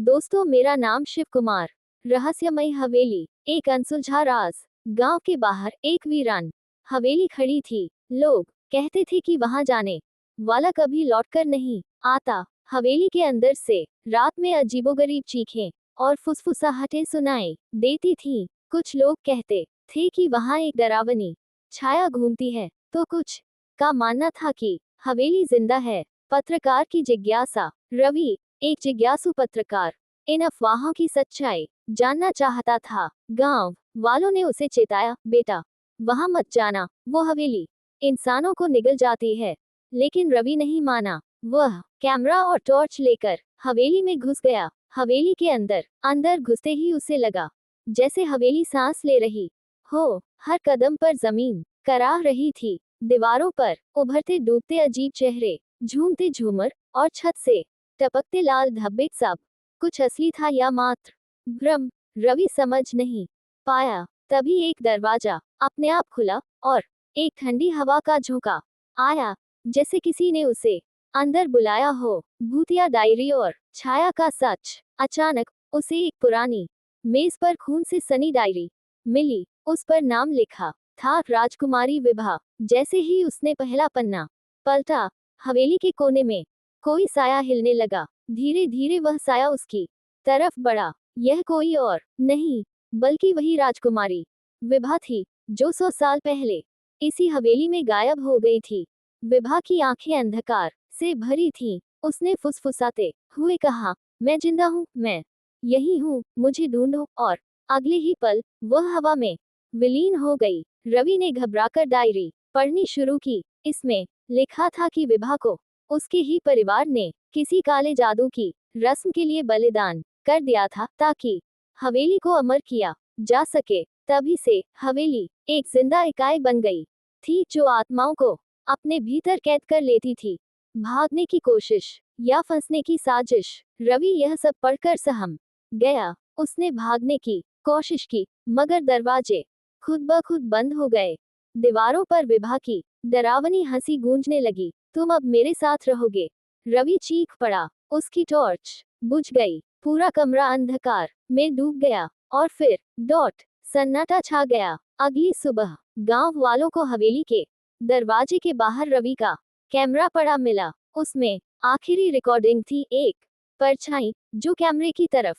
दोस्तों, मेरा नाम शिव कुमार। रहस्यमय हवेली, एक अनसुलझा राज। गांव के बाहर एक वीरान हवेली खड़ी थी। लोग कहते थे कि वहां जाने वाला कभी लौटकर नहीं आता। हवेली के अंदर से रात में अजीबोगरीब चीखें और फुसफुसाहटें सुनाई देती थीं। कुछ लोग कहते थे कि वहां एक डरावनी छाया घूमती है, तो कुछ का मानना था कि हवेली जिंदा है। पत्रकार की जिज्ञासा। रवि, एक जिज्ञासु पत्रकार, इन अफवाहों की सच्चाई जानना चाहता था। गांव वालों ने उसे चेताया, बेटा वहां मत जाना, वो हवेली इंसानों को निगल जाती है। लेकिन रवि नहीं माना। वह कैमरा और टॉर्च लेकर हवेली में घुस गया। हवेली के अंदर अंदर घुसते ही उसे लगा जैसे हवेली सांस ले रही हो। हर कदम पर जमीन कराह रही थी। दीवारों पर उभरते डूबते अजीब चेहरे, झूमते झूमर और छत से टपकते लाल धब्बे, सब कुछ असली था या मात्र भ्रम, रवि समझ नहीं पाया। तभी एक दरवाजा अपने आप खुला और एक ठंडी हवा का झोंका आया, जैसे किसी ने उसे अंदर बुलाया हो। भूतिया डायरी और छाया का सच। अचानक उसे एक पुरानी मेज पर खून से सनी डायरी मिली। उस पर नाम लिखा था राजकुमारी विभा। जैसे ही उसने पहला पन्ना पलटा, हवेली के कोने में कोई साया हिलने लगा। धीरे धीरे वह साया उसकी तरफ बढ़ा। यह कोई और नहीं बल्कि वही राजकुमारी विभा थी, जो 100 साल पहले इसी हवेली में गायब हो गई थी। विभा की आंखें अंधकार से भरी थीं। उसने फुसफुसाते हुए कहा, मैं जिंदा हूँ, मैं यही हूँ, मुझे ढूंढो। और अगले ही पल वह हवा में विलीन हो गई। रवि ने घबराकर डायरी पढ़नी शुरू की। इसमें लिखा था कि विभा को उसके ही परिवार ने किसी काले जादू की रस्म के लिए बलिदान कर दिया था, ताकि हवेली को अमर किया जा सके। तभी से हवेली एक जिंदा इकाई बन गई थी, जो आत्माओं को अपने भीतर कैद कर लेती थी। भागने की कोशिश या फंसने की साजिश। रवि यह सब पढ़कर सहम गया। उसने भागने की कोशिश की, मगर दरवाजे खुद ब खुद बंद हो गए। दीवारों पर विभा की डरावनी हंसी गूंजने लगी, तुम अब मेरे साथ रहोगे। रवि चीख पड़ा। उसकी टॉर्च बुझ गई। पूरा कमरा अंधकार में डूब गया और फिर डॉट सन्नाटा छा गया। अगली सुबह गांव वालों को हवेली के दरवाजे के बाहर रवि का कैमरा पड़ा मिला। उसमें आखिरी रिकॉर्डिंग थी, एक परछाई जो कैमरे की तरफ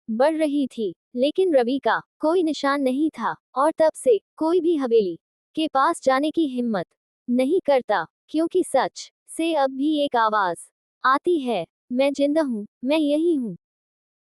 बढ़ रही थी, लेकिन रवि का कोई निशान नहीं था। और तब से कोई भी हवेली के पास जाने की हिम्मत नहीं करता, क्योंकि सच से अब भी एक आवाज आती है, मैं जिंदा हूँ, मैं यही हूँ।